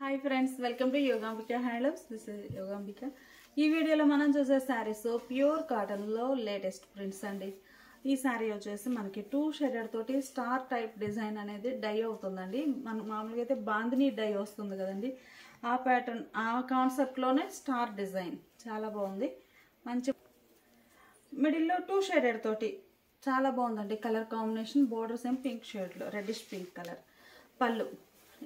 Hi friends, welcome to Yogambika handlooms. This is Yogambika. ఈ వీడియోలో మనం చూసే శారీస్ ప్యూర్ కాటన్లో లేటెస్ట్ ప్రింట్స్ అండి. ఈ శారీ వచ్చేసి మనకి 2 షేడెడ్ తోటి స్టార్ టైప్ డిజైన్ అనేది డై అవుతుందండి. మన మామూలుగా అయితే బాందిని డై వస్తుంది కదండి, ఆ ప్యాటర్న్ ఆ కాన్సెప్ట్లోనే స్టార్ డిజైన్ చాలా బాగుంది. మంచి మిడిల్లో 2 షేడెడ్ తోటి చాలా బాగుందండి. కలర్ కాంబినేషన్, బోర్డర్స్ ఏం పింక్ షేడ్లో, రెడ్డిష్ పింక్ కలర్. పళ్ళు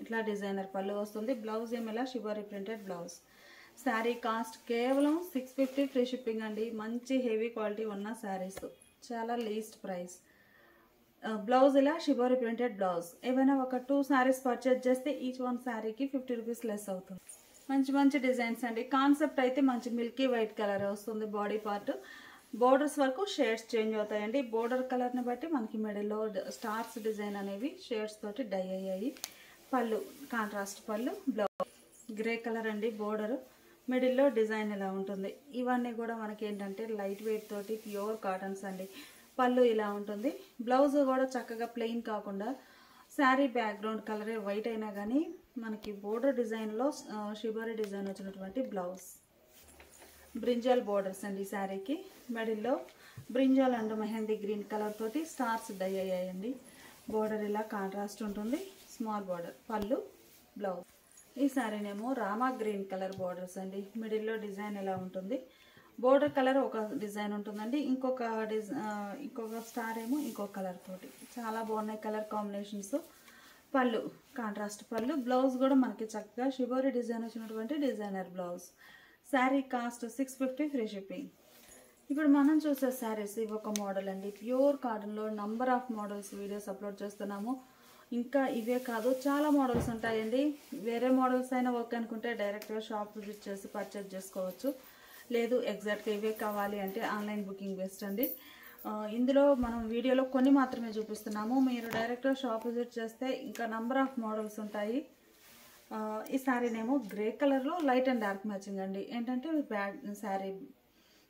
ఇట్లా డిజైనర్ పళ్ళు వస్తుంది. బ్లౌజ్ ఏమి ఇలా shibori printed blouse. Sari cost కేవలం 650 ఫ్రీ షిప్పింగ్ అండి. మంచి హెవీ క్వాలిటీ ఉన్న శారీస్, చాలా లీస్ట్ ప్రైస్. బ్లౌజ్ ఇలా షిబోరి ప్రింటెడ్ బ్లౌజ్. ఏమైనా ఒక 2 శారీస్ పర్చేజ్ చేస్తే ఈచ్ వన్ శారీకి 50 రూపీస్ లెస్ అవుతుంది. మంచి మంచి డిజైన్స్ అండి. కాన్సెప్ట్ అయితే మంచి మిల్కీ వైట్ కలర్ వస్తుంది. బాడీ పార్ట్ బోర్డర్స్ వరకు షేడ్స్ చేంజ్ అవుతాయండి. బోర్డర్ కలర్ని బట్టి మనకి మిడిల్లో స్టార్స్ డిజైన్ అనేవి షేడ్స్ తోటి డై అయ్యాయి. పళ్ళు కాంట్రాస్ట్ పళ్ళు, బ్లౌజ్ గ్రే కలర్ అండి. బోర్డర్ మిడిల్లో డిజైన్ ఇలా ఉంటుంది. ఇవన్నీ కూడా మనకి ఏంటంటే లైట్ వెయిట్ తోటి ప్యూర్ కాటన్స్ అండి. పళ్ళు ఇలా ఉంటుంది. బ్లౌజ్ కూడా చక్కగా ప్లెయిన్ కాకుండా శారీ బ్యాక్గ్రౌండ్ కలరే వైట్ అయినా కానీ మనకి బోర్డర్ డిజైన్లో షిబోరి డిజైన్ వచ్చినటువంటి బ్లౌజ్. బ్రింజాల్ బోర్డర్స్ అండి శారీకి. మిడిల్లో brinjal and mehndi green colour తోటి స్టార్స్ డై అయ్యాయండి. బోర్డర్ ఇలా కాంట్రాస్ట్ ఉంటుంది, స్మాల్ బోర్డర్. పళ్ళు, బ్లౌజ్. ఈ శారీనేమో రామా గ్రీన్ కలర్ బోర్డర్స్ అండి. మిడిల్లో డిజైన్ ఎలా ఉంటుంది, బోర్డర్ కలర్ ఒక డిజైన్ ఉంటుందండి, ఇంకొక స్టార్ ఏమో ఇంకొక కలర్ తోటి. చాలా బాగున్నాయి కలర్ కాంబినేషన్స్. పళ్ళు కాంట్రాస్ట్ పళ్ళు. బ్లౌజ్ కూడా మనకి చక్కగా షిబోరి డిజైన్ వచ్చినటువంటి designer blouse. Sari cost 650 free shipping. ఇప్పుడు మనం చూసే శారీస్ ఇవి ఒక మోడల్ అండి. ప్యూర్ కాటన్లో number of models videos upload చేస్తున్నాము. ఇంకా ఇవే కాదు, చాలా మోడల్స్ ఉంటాయండి. వేరే మోడల్స్ అయినా ఓకే అనుకుంటే డైరెక్ట్గా షాప్ విజిట్ చేసి పర్చేజ్ చేసుకోవచ్చు. లేదు ఎగ్జాక్ట్గా ఇవే కావాలి అంటే ఆన్లైన్ బుకింగ్ బెస్ట్ అండి. ఇందులో మనం వీడియోలో కొన్ని మాత్రమే చూపిస్తున్నాము. మీరు డైరెక్ట్గా షాప్ విజిట్ చేస్తే ఇంకా నంబర్ ఆఫ్ మోడల్స్ ఉంటాయి. ఈ శారీనేమో గ్రే కలర్లో లైట్ అండ్ డార్క్ మ్యాచింగ్ అండి. ఏంటంటే sari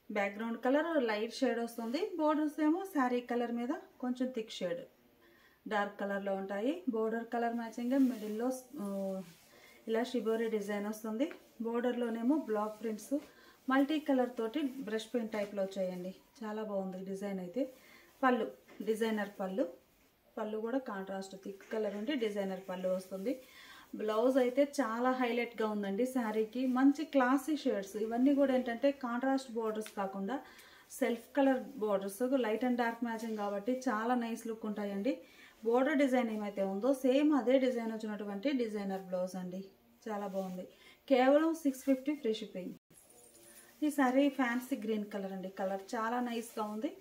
background colour light shade వస్తుంది. బోర్డర్స్ ఏమో శారీ కలర్ మీద కొంచెం థిక్ షేడ్ డార్క్ కలర్లో ఉంటాయి. Border colour matching. మిడిల్లో ఇలా షిబోరి డిజైన్ వస్తుంది. బోర్డర్లోనేమో బ్లాక్ ప్రింట్స్ మల్టీ కలర్ తోటి బ్రష్ పెయింట్ టైప్లో వచ్చాయండి. చాలా బాగుంది డిజైన్ అయితే. పళ్ళు డిజైనర్ పళ్ళు. పళ్ళు కూడా కాంట్రాస్ట్ థిక్ కలర్ ఉండి డిజైనర్ పళ్ళు వస్తుంది. బ్లౌజ్ అయితే చాలా హైలైట్గా ఉందండి శారీకి. మంచి క్లాసీ షేడ్స్. ఇవన్నీ కూడా ఏంటంటే కాంట్రాస్ట్ బోర్డర్స్ కాకుండా self colour borders, light and dark matching కాబట్టి చాలా నైస్ లుక్ ఉంటాయండి. బోర్డర్ డిజైన్ ఏమైతే ఉందో సేమ్ అదే డిజైన్ వచ్చినటువంటి డిజైనర్ బ్లౌజ్ అండి. చాలా బాగుంది. కేవలం 650 ఫ్రీ షిప్పింగ్. ఈ శారీ ఫ్యాన్సీ గ్రీన్ కలర్ అండి. కలర్ చాలా నైస్గా ఉంది.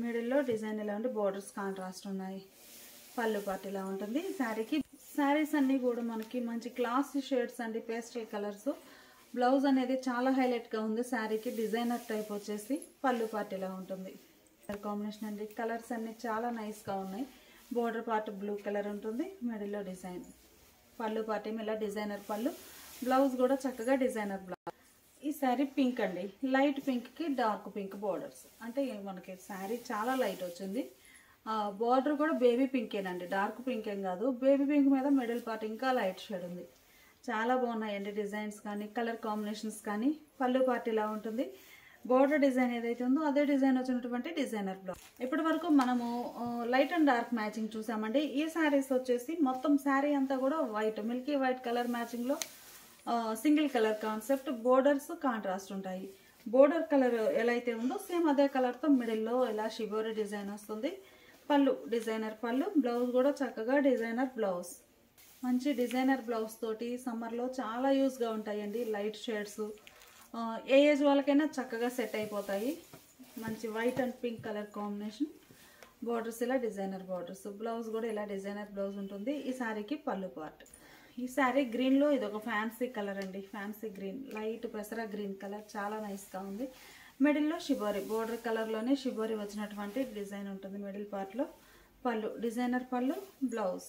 మిడిల్లో డిజైన్ ఇలా ఉండి బోర్డర్స్ కాంట్రాస్ట్ ఉన్నాయి. పళ్ళు పాటు ఇలా ఉంటుంది. శారీకి శారీస్ అన్నీ కూడా మనకి మంచి క్లాసీ షేడ్స్ అండి, పేస్టల్ కలర్స్. బ్లౌజ్ అనేది చాలా హైలైట్గా ఉంది శారీకి. డిజైనర్ టైప్ వచ్చేసి పళ్ళు పార్ట్ ఇలా ఉంటుంది. కాంబినేషన్ అండి. కలర్స్ అన్నీ చాలా నైస్గా ఉన్నాయి. బోర్డర్ పార్ట్ బ్లూ కలర్ ఉంటుంది. మిడిల్లో డిజైన్. పళ్ళు పార్ట్ ఏమి ఇలా డిజైనర్ పళ్ళు. బ్లౌజ్ కూడా చక్కగా డిజైనర్ బ్లౌజ్. ఈ శారీ పింక్ అండి. లైట్ పింక్కి డార్క్ పింక్ బోర్డర్స్. అంటే మనకి శారీ చాలా లైట్ వచ్చింది. బోర్డర్ కూడా బేబీ పింకేనండి, డార్క్ పింక్ ఏం కాదు. బేబీ పింక్ మీద మిడిల్ పార్ట్ ఇంకా లైట్ షేడ్ ఉంది. చాలా బాగున్నాయండి డిజైన్స్ కానీ కలర్ కాంబినేషన్స్ కానీ. పళ్ళు పార్ట్ ఇలా ఉంటుంది. బోర్డర్ డిజైన్ ఏదైతే ఉందో అదే డిజైన్ వచ్చినటువంటి డిజైనర్ బ్లౌజ్. ఇప్పటి వరకు మనము లైట్ అండ్ డార్క్ మ్యాచింగ్ చూసామండి. ఈ శారీస్ వచ్చేసి మొత్తం శారీ అంతా కూడా వైట్, మిల్కీ వైట్ కలర్ మ్యాచింగ్లో single colour concept. Borders contrast ఉంటాయి. బోర్డర్ కలర్ ఎలా అయితే ఉందో సేమ్ అదే కలర్తో మిడిల్లో ఇలా షిబోరి డిజైన్ వస్తుంది. పళ్ళు డిజైనర్ పళ్ళు. బ్లౌజ్ కూడా చక్కగా డిజైనర్ బ్లౌజ్. మంచి డిజైనర్ బ్లౌజ్ తోటి సమ్మర్లో చాలా యూజ్గా ఉంటాయండి. లైట్ షేడ్స్ ఏ ఏజ్ వాళ్ళకైనా చక్కగా సెట్ అయిపోతాయి. మంచి white and pink colour combination. Borders ఇలా డిజైనర్ బోర్డర్స్. బ్లౌజ్ కూడా ఇలా డిజైనర్ బ్లౌజ్ ఉంటుంది. ఈ శారీకి పళ్ళు పార్ట్. ఈ శారీ గ్రీన్లో ఇది ఒక ఫ్యాన్సీ కలర్ అండి. ఫ్యాన్సీ గ్రీన్, లైట్ పెసరా గ్రీన్ కలర్ చాలా నైస్గా ఉంది. మిడిల్లో షిబోరి బోర్డర్ కలర్లోనే షిబోరి వచ్చినటువంటి డిజైన్ ఉంటుంది మిడిల్ పార్ట్లో. పళ్ళు డిజైనర్ పళ్ళు, బ్లౌజ్.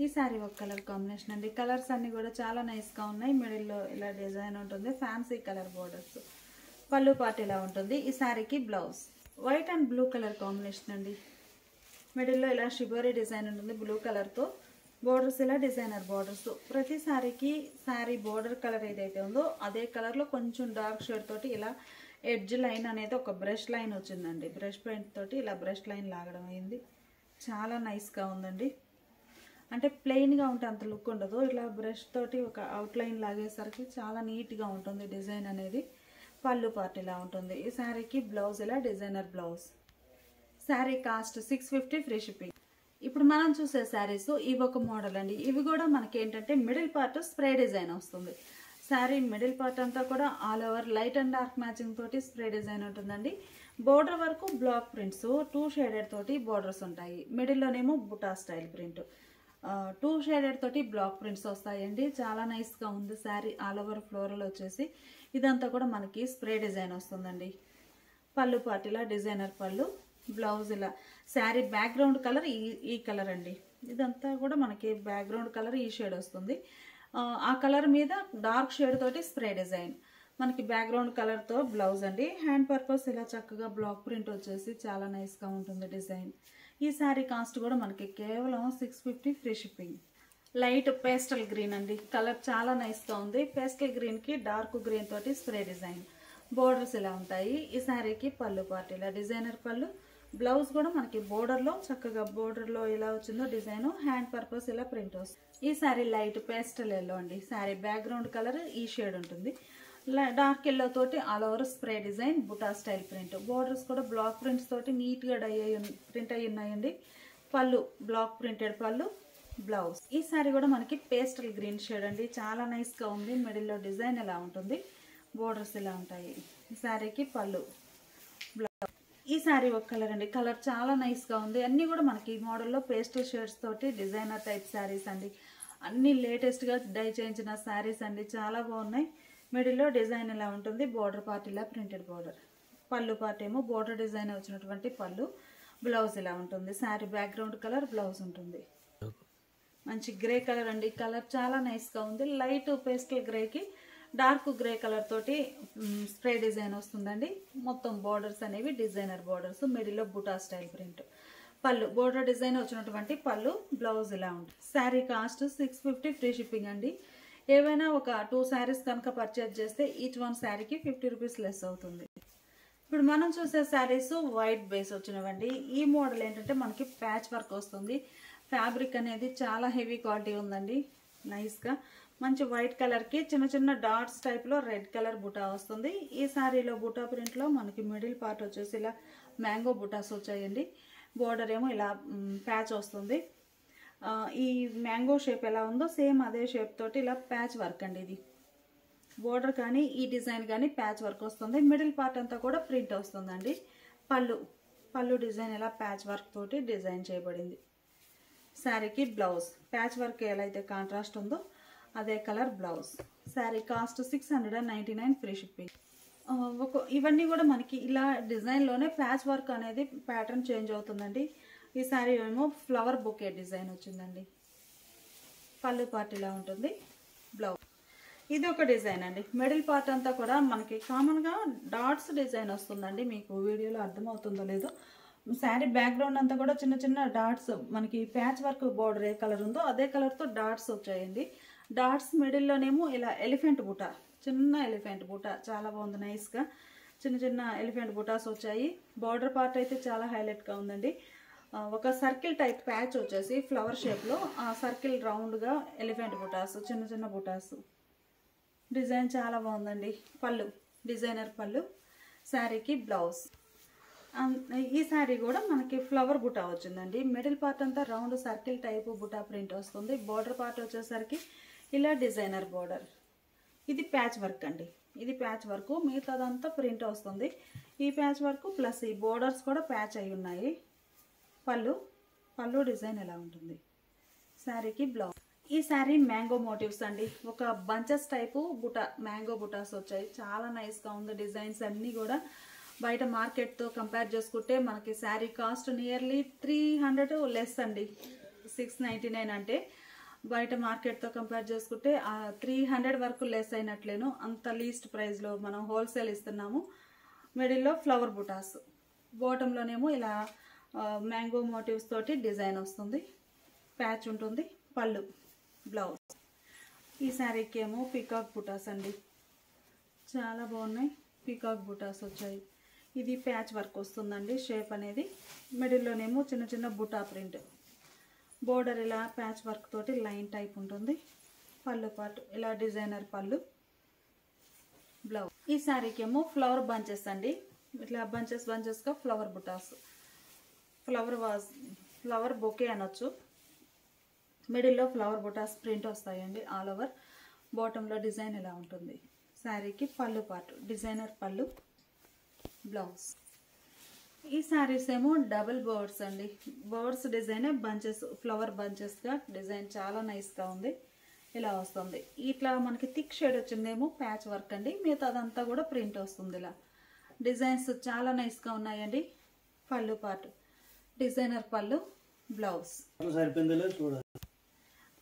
ఈ శారీ ఒక కలర్ కాంబినేషన్ అండి. కలర్స్ అన్నీ కూడా చాలా నైస్గా ఉన్నాయి. మిడిల్లో ఇలా డిజైన్ ఉంటుంది. Fancy colour borders. పళ్ళు పార్ట్ ఇలా ఉంటుంది. ఈ శారీకి blouse. White and blue colour combination అండి. మిడిల్లో ఇలా షిబోరి డిజైన్ ఉంటుంది బ్లూ కలర్తో. బోర్డర్స్ ఇలా డిజైనర్ బోర్డర్స్. ప్రతి శారీకి శారీ బోర్డర్ కలర్ ఏదైతే ఉందో అదే కలర్లో కొంచెం డార్క్ షేడ్ తోటి ఇలా ఎడ్జ్ లైన్ అనేది ఒక బ్రష్ లైన్ వచ్చిందండి. బ్రష్ పెయింట్ తోటి ఇలా బ్రష్ లైన్ లాగడం అయింది. చాలా నైస్గా ఉందండి. అంటే ప్లెయిన్గా ఉంటే అంత లుక్ ఉండదు. ఇలా బ్రష్ తోటి ఒక అవుట్లైన్ లాగేసరికి చాలా నీట్గా ఉంటుంది డిజైన్ అనేది. పళ్ళు పార్ట్ ఇలా ఉంటుంది. ఈ శారీకి బ్లౌజ్ ఇలా designer blouse. Sari cost 650 free shipping. ఇప్పుడు మనం చూసే శారీస్ ఇవి ఒక మోడల్ అండి. ఇవి కూడా మనకి ఏంటంటే మిడిల్ పార్ట్ స్ప్రే డిజైన్ వస్తుంది. శారీ మిడిల్ పార్ట్ అంతా కూడా all over light and dark matching తోటి స్ప్రే డిజైన్ ఉంటుందండి. బోర్డర్ వరకు బ్లాక్ ప్రింట్స్ 2 షేడెడ్ తోటి బోర్డర్స్ ఉంటాయి. మిడిల్లోనేమో బుటా స్టైల్ ప్రింట్ 2 షేడెడ్ తోటి బ్లాక్ ప్రింట్స్ వస్తాయండి. చాలా నైస్గా ఉంది శారీ. ఆల్ ఓవర్ ఫ్లోరల్ వచ్చేసి ఇదంతా కూడా మనకి స్ప్రే డిజైన్ వస్తుందండి. పళ్ళు పార్ట్ ఇలా డిజైనర్ పళ్ళు. బ్లౌజ్ ఇలా. శారీ బ్యాక్గ్రౌండ్ కలర్ ఈ కలర్ అండి. ఇదంతా కూడా మనకి బ్యాక్గ్రౌండ్ కలర్ ఈ షేడ్ వస్తుంది. ఆ కలర్ మీద డార్క్ షేడ్ తోటి స్ప్రే డిజైన్. మనకి బ్యాక్గ్రౌండ్ కలర్తో బ్లౌజ్ అండి. హ్యాండ్ పర్పస్ ఇలా చక్కగా బ్లాక్ ప్రింట్ వచ్చేసి చాలా నైస్గా ఉంటుంది డిజైన్. ఈ శారీ కాస్ట్ కూడా మనకి కేవలం 650 free shipping. Light pastel green అండి. కలర్ చాలా నైస్గా ఉంది. పేస్టల్ గ్రీన్కి డార్క్ గ్రీన్ తోటి స్ప్రే డిజైన్. బోర్డర్స్ ఇలా ఉంటాయి. ఈ శారీకి పళ్ళు పార్ట్ ఇలా డిజైనర్ పళ్ళు. బ్లౌజ్ కూడా మనకి బోర్డర్లో చక్కగా బోర్డర్లో ఎలా వచ్చిందో డిజైన్. హ్యాండ్ పర్పస్ ఇలా ప్రింట్ వస్తుంది. ఈ శారీ లైట్ పేస్టల్ ఎల్లో అండి. శారీ బ్యాక్గ్రౌండ్ కలర్ ఈ షేడ్ ఉంటుంది. డార్క్ ఎల్లో తోటి ఆల్ ఓవర్ స్ప్రే డిజైన్ బుటా స్టైల్ ప్రింట్. బోర్డర్స్ కూడా బ్లాక్ ప్రింట్స్ తోటి నీట్గా ప్రింట్ అయ్యి ఉన్నాయండి. పళ్ళు బ్లాక్ ప్రింటెడ్ పళ్ళు. బ్లౌజ్. ఈ శారీ కూడా మనకి పేస్టల్ గ్రీన్ షేడ్ అండి. చాలా నైస్గా ఉంది. మిడిల్లో డిజైన్ ఎలా ఉంటుంది. బోర్డర్స్ ఇలా ఉంటాయి. ఈ శారీకి పళ్ళు. బ్లౌజ్. ఈ శారీ ఒక కలర్ అండి. కలర్ చాలా నైస్గా ఉంది. అన్నీ కూడా మనకి ఈ మోడల్లో పేస్టల్ షేడ్స్ తోటి డిజైనర్ టైప్ శారీస్ అండి. అన్నీ లేటెస్ట్గా డై చేయించిన శారీస్ అండి. చాలా బాగున్నాయి. మిడిల్లో డిజైన్ ఇలా ఉంటుంది. బోర్డర్ పార్ట్ ఇలా ప్రింటెడ్ బోర్డర్. పళ్ళు పార్ట్ ఏమో బోర్డర్ డిజైన్ వచ్చినటువంటి పళ్ళు. బ్లౌజ్ ఇలా ఉంటుంది. శారీ బ్యాక్గ్రౌండ్ కలర్ బ్లౌజ్ ఉంటుంది. మంచి గ్రే కలర్ అండి. కలర్ చాలా నైస్గా ఉంది. లైట్ పేస్టల్ గ్రేకి డార్క్ గ్రే కలర్ తోటి స్ప్రే డిజైన్ వస్తుందండి. మొత్తం బోర్డర్స్ అనేవి డిజైనర్ బోర్డర్స్. మిడిల్లో బుటా స్టైల్ ప్రింట్. పళ్ళు బోర్డర్ డిజైన్ వచ్చినటువంటి పళ్ళు. బ్లౌజ్ ఇలా ఉంటుంది. శారీ కాస్ట్ 650 ఫ్రీ షిప్పింగ్ అండి. ఏవైనా ఒక 2 శారీస్ కనుక పర్చేజ్ చేస్తే ఈచ్ వన్ శారీకి 50 రూపీస్ లెస్ అవుతుంది. ఇప్పుడు మనం చూసే శారీస్ వైట్ బేస్ వచ్చినవండి. ఈ మోడల్ ఏంటంటే మనకి ప్యాచ్ వర్క్ వస్తుంది. ఫ్యాబ్రిక్ అనేది చాలా హెవీ క్వాలిటీ ఉందండి. నైస్గా మంచి వైట్ కలర్కి చిన్న చిన్న డాట్స్ టైప్లో రెడ్ కలర్ బుటా వస్తుంది. ఈ శారీలో బుటా ప్రింట్లో మనకి మిడిల్ పార్ట్ వచ్చేసి ఇలా మ్యాంగో బుటాస్ వచ్చాయండి. బోర్డర్ ఏమో ఇలా ప్యాచ్ వస్తుంది. ఈ మ్యాంగో షేప్ ఎలా ఉందో సేమ్ అదే షేప్ తోటి ఇలా ప్యాచ్ వర్క్ అండి. ఇది బోర్డర్ కానీ ఈ డిజైన్ కానీ ప్యాచ్ వర్క్ వస్తుంది. మిడిల్ పార్ట్ అంతా కూడా ప్రింట్ వస్తుందండి. పళ్ళు డిజైన్ ఇలా ప్యాచ్ వర్క్ తోటి డిజైన్ చేయబడింది. శారీకి బ్లౌజ్. ప్యాచ్ వర్క్ ఎలా అయితే కాంట్రాస్ట్ ఉందో అదే colour blouse. Sari cost 699 free shipping. ఇవన్నీ కూడా మనకి ఇలా డిజైన్లోనే ప్యాచ్ వర్క్ అనేది ప్యాటర్న్ చేంజ్ అవుతుందండి. ఈ శారీ ఏమో ఫ్లవర్ బొకే డిజైన్ వచ్చిందండి. పళ్ళు పార్ట్ ఇలా ఉంటుంది. బ్లౌజ్. ఇది ఒక డిజైన్ అండి. మిడిల్ పార్ట్ అంతా కూడా మనకి కామన్గా డాట్స్ డిజైన్ వస్తుందండి. మీకు వీడియోలో అర్థమవుతుందో లేదో. శారీ బ్యాక్గ్రౌండ్ అంతా కూడా చిన్న చిన్న డాట్స్ మనకి ప్యాచ్ వర్క్ బోర్డర్ ఏ కలర్ ఉందో అదే కలర్తో డాట్స్ వచ్చాయండి. డాట్స్ మిడిల్లోనేమో ఇలా ఎలిఫెంట్ బుటా, చిన్న ఎలిఫెంట్ బుటా చాలా బాగుంది. నైస్గా చిన్న చిన్న ఎలిఫెంట్ బుటాస్ వచ్చాయి. బార్డర్ పార్ట్ అయితే చాలా హైలైట్గా ఉందండి. ఒక సర్కిల్ టైప్ ప్యాచ్ వచ్చేసి ఫ్లవర్ షేప్లో ఆ సర్కిల్ రౌండ్గా ఎలిఫెంట్ బుటాస్, చిన్న చిన్న బుటాస్. డిజైన్ చాలా బాగుందండి. పళ్ళు డిజైనర్ పళ్ళు. శారీకి బ్లౌజ్. ఈ శారీ కూడా మనకి ఫ్లవర్ బుటా వచ్చిందండి. మిడిల్ పార్ట్ అంతా రౌండ్ సర్కిల్ టైప్ బుటా ప్రింట్ వస్తుంది. బార్డర్ పార్ట్ వచ్చేసరికి ఇలా డిజైనర్ బార్డర్. ఇది ప్యాచ్ వర్క్ అండి. ఇది ప్యాచ్ వర్క్. మిగతాదంతా ప్రింట్ వస్తుంది. ఈ ప్యాచ్ వర్క్ ప్లస్ ఈ బోర్డర్స్ కూడా ప్యాచ్ అయి ఉన్నాయి. పళ్ళు డిజైన్ ఎలా ఉంటుంది. శారీకి బ్లౌజ్. ఈ శారీ మ్యాంగో మోటివ్స్ అండి. ఒక బంచెస్ టైపు బుటా మ్యాంగో బుటాస్ వచ్చాయి. చాలా నైస్గా ఉంది. డిజైన్స్ అన్నీ కూడా బయట మార్కెట్తో కంపేర్ చేసుకుంటే మనకి శారీ కాస్ట్ నియర్లీ 300 లెస్ అండి. 699 అంటే బయట మార్కెట్తో కంపేర్ చేసుకుంటే 300 వరకు లెస్ అయినట్లేను. అంత లీస్ట్ ప్రైస్లో మనం హోల్సేల్ ఇస్తున్నాము. మిడిల్లో ఫ్లవర్ బుటాస్. బాటంలోనేమో ఇలా మ్యాంగో మోటివ్స్ తోటి డిజైన్ వస్తుంది. ప్యాచ్ ఉంటుంది. పళ్ళు బ్లౌజ్. ఈ శారీకి ఏమో పీకాక్ బుటాస్ అండి, చాలా బాగున్నాయి. పీకాక్ బుటాస్ వచ్చాయి. ఇది ప్యాచ్ వర్క్ వస్తుందండి. షేప్ అనేది మిడిల్లోనేమో చిన్న చిన్న బుటా ప్రింట్. బోర్డర్ ఇలా ప్యాచ్ వర్క్ తోటి లైన్ టైప్ ఉంటుంది. పళ్ళు పాటు ఇలా డిజైనర్ పళ్ళు బ్లౌజ్. ఈ శారీకి ఏమో ఫ్లవర్ బంచెస్ అండి, ఇట్లా బంచెస్గా ఫ్లవర్ బుటాస్. ఫ్లవర్ బొకే అనొచ్చు. మిడిల్లో ఫ్లవర్ బుటాస్ ప్రింట్ వస్తాయండి ఆల్ ఓవర్. బాటంలో డిజైన్ ఇలా ఉంటుంది. శారీకి పళ్ళు పాటు డిజైనర్ పళ్ళు బ్లౌజ్. ఈ శారీస్ ఏమో డబుల్ బర్డ్స్ అండి. బర్డ్స్ డిజైన్ బంచెస్, ఫ్లవర్ బంచెస్గా డిజైన్ చాలా నైస్గా ఉంది. ఇలా వస్తుంది. ఇట్లా మనకి థిక్ షేడ్ వచ్చిందేమో ప్యాచ్ వర్క్ అండి, మిగతా అదంతా కూడా ప్రింట్ వస్తుంది. ఇలా డిజైన్స్ చాలా నైస్గా ఉన్నాయండి. పళ్ళు పాటు డిజైనర్ పళ్ళు బ్లౌజ్.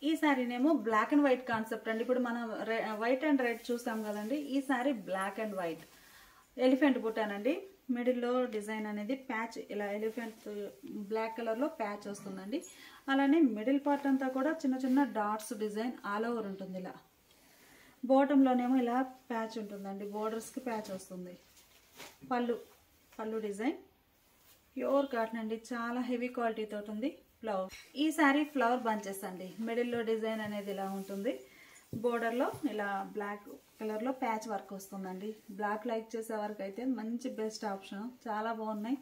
ఈ శారీనేమో బ్లాక్ అండ్ వైట్ కాన్సెప్ట్ అండి. ఇప్పుడు మనం వైట్ అండ్ రెడ్ చూస్తాం కదండి, ఈ sari black and white elephant బుటానండి. మిడిల్లో డిజైన్ అనేది ప్యాచ్ ఇలా ఎలిఫెంట్ బ్లాక్ కలర్లో ప్యాచ్ వస్తుందండి. అలానే మిడిల్ పార్ట్ అంతా కూడా చిన్న చిన్న డాట్స్ డిజైన్ ఆల్ ఓవర్ ఉంటుంది. ఇలా బాటంలోనేమో ఇలా ప్యాచ్ ఉంటుందండి, బోర్డర్స్కి ప్యాచ్ వస్తుంది. పళ్ళు డిజైన్ ప్యూర్ కాటన్ అండి, చాలా హెవీ క్వాలిటీ తోటి ఉంది. బ్లౌజ్. ఈ శారీ ఫ్లవర్ బంచెస్ అండి. మిడిల్లో డిజైన్ అనేది ఇలా ఉంటుంది. బోర్డర్లో ఇలా బ్లాక్ కలర్లో ప్యాచ్ వర్క్ వస్తుందండి. బ్లాక్ లైక్ చేసే వరకు అయితే మంచి బెస్ట్ ఆప్షన్, చాలా బాగున్నాయి.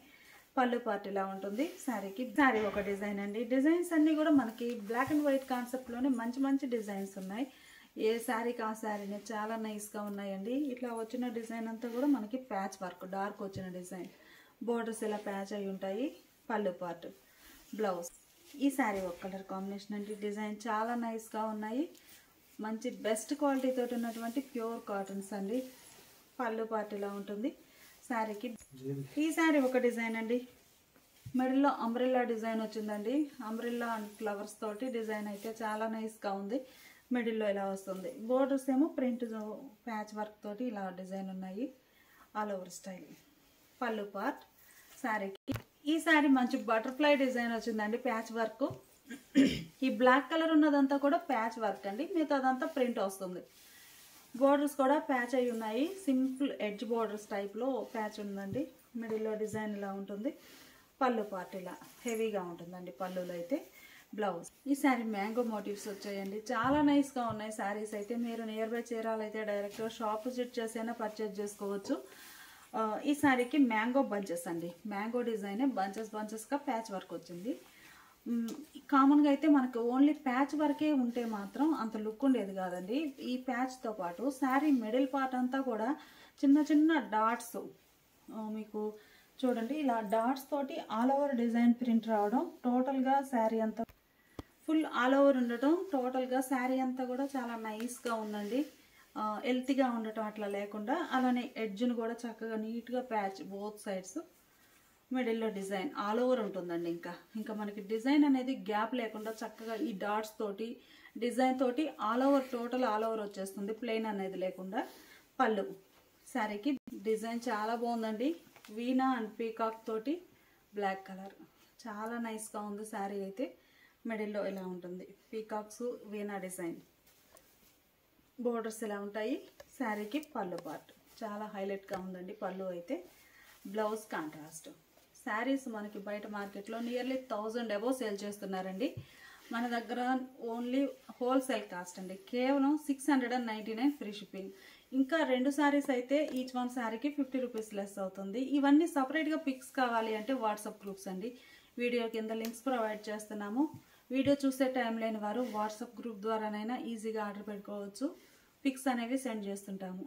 పళ్ళు పార్ట్ ఇలా ఉంటుంది శారీకి. శారీ ఒక డిజైన్ అండి. డిజైన్స్ అన్నీ కూడా మనకి బ్లాక్ అండ్ వైట్ కాన్సెప్ట్లోనే మంచి మంచి డిజైన్స్ ఉన్నాయి. ఏ శారీకి ఆ శారీనే చాలా నైస్గా ఉన్నాయండి. ఇట్లా వచ్చిన డిజైన్ అంతా కూడా మనకి ప్యాచ్ వర్క్, డార్క్ వచ్చిన డిజైన్. బోర్డర్స్ ఇలా ప్యాచ్ అయి ఉంటాయి. పళ్ళు పార్ట్ బ్లౌజ్. ఈ శారీ ఒక కలర్ కాంబినేషన్ అండి. డిజైన్ చాలా నైస్గా ఉన్నాయి. మంచి బెస్ట్ క్వాలిటీ తోటి ఉన్నటువంటి ప్యూర్ కాటన్స్ అండి. పళ్ళు పార్ట్ ఇలా ఉంటుంది శారీకి. ఈ శారీ ఒక డిజైన్ అండి. మిడిల్లో అంబ్రెల్లా డిజైన్ వచ్చిందండి. అంబ్రెల్లా అండ్ ఫ్లవర్స్ తోటి డిజైన్ అయితే చాలా నైస్గా ఉంది. మిడిల్లో ఇలా వస్తుంది. బోర్డర్స్ ఏమో ప్రింట్ ప్యాచ్ వర్క్ తోటి ఇలా డిజైన్ ఉన్నాయి. All over style. పళ్ళు పార్ట్ శారీకి. ఈ శారీ మంచి బటర్ఫ్లై డిజైన్ వచ్చిందండి, ప్యాచ్ వర్క్. ఈ బ్లాక్ కలర్ ఉన్నదంతా కూడా ప్యాచ్ వర్క్ అండి, మిగతా అదంతా ప్రింట్ వస్తుంది. బోర్డర్స్ కూడా ప్యాచ్ అయి ఉన్నాయి. సింపుల్ ఎడ్జ్ బోర్డర్స్ టైప్లో ప్యాచ్ ఉందండి. మిడిల్లో డిజైన్ ఇలా ఉంటుంది. పళ్ళు పార్ట్ ఇలా హెవీగా ఉంటుందండి. పళ్ళులో అయితే బ్లౌజ్. ఈ శారీ మ్యాంగో మోటివ్స్ వచ్చాయండి, చాలా నైస్గా ఉన్నాయి శారీస్ అయితే. మీరు నియర్ బై చీరాలు అయితే డైరెక్ట్గా షాప్ విజిట్ చేసైనా పర్చేజ్ చేసుకోవచ్చు. ఈ శారీకి మ్యాంగో బంచెస్ అండి. మ్యాంగో డిజైన్ బంచెస్గా ప్యాచ్ వర్క్ వచ్చింది. కామన్గా అయితే మనకు ఓన్లీ ప్యాచ్ వర్కే ఉంటే మాత్రం అంత లుక్ ఉండేది కాదండి. ఈ ప్యాచ్తో పాటు శారీ మిడిల్ పార్ట్ అంతా కూడా చిన్న చిన్న డాట్స్, మీకు చూడండి ఇలా డాట్స్ తోటి ఆల్ ఓవర్ డిజైన్ ప్రింట్ రావడం. టోటల్గా శారీ అంతా ఫుల్ ఆల్ ఓవర్ ఉండటం. టోటల్గా శారీ అంతా కూడా చాలా నైస్గా ఉందండి. హెల్తీగా ఉండటం అట్లా లేకుండా, అలానే ఎడ్జ్ను కూడా చక్కగా నీట్గా ప్యాచ్ బోత్ సైడ్స్. మిడిల్లో డిజైన్ ఆల్ ఓవర్ ఉంటుందండి. ఇంకా మనకి డిజైన్ అనేది గ్యాప్ లేకుండా చక్కగా ఈ డాట్స్ తోటి డిజైన్ తోటి all over total all over వచ్చేస్తుంది, ప్లెయిన్ అనేది లేకుండా. పళ్ళు శారీకి డిజైన్ చాలా బాగుందండి. వీణా అండ్ పీకాక్ తోటి బ్లాక్ కలర్ చాలా నైస్గా ఉంది శారీ అయితే. మిడిల్లో ఇలా ఉంటుంది పీకాక్స్, వీణా డిజైన్. బోర్డర్స్ ఇలా ఉంటాయి శారీకి. పళ్ళు పార్ట్ చాలా హైలైట్గా ఉందండి. పళ్ళు అయితే బ్లౌజ్ కాంట్రాస్ట్. శారీస్ మనకి బయట మార్కెట్లో నియర్లీ 1000 అబోవ్ సేల్ చేస్తున్నారండి. మన దగ్గర ఓన్లీ హోల్సేల్ కాస్ట్ అండి, కేవలం 699 ఫ్రీ షిప్పింగ్. ఇంకా 2 శారీస్ అయితే ఈచ్ వన్ శారీకి 50 రూపీస్ లెస్ అవుతుంది. ఇవన్నీ సపరేట్గా పిక్స్ కావాలి అంటే వాట్సాప్ గ్రూప్స్ అండి. వీడియో కింద లింక్స్ ప్రొవైడ్ చేస్తున్నాము. వీడియో చూసే టైం లేని వారు వాట్సాప్ గ్రూప్ ద్వారానైనా ఈజీగా ఆర్డర్ పెట్టుకోవచ్చు. పిక్స్ అనేవి సెండ్ చేస్తుంటాము.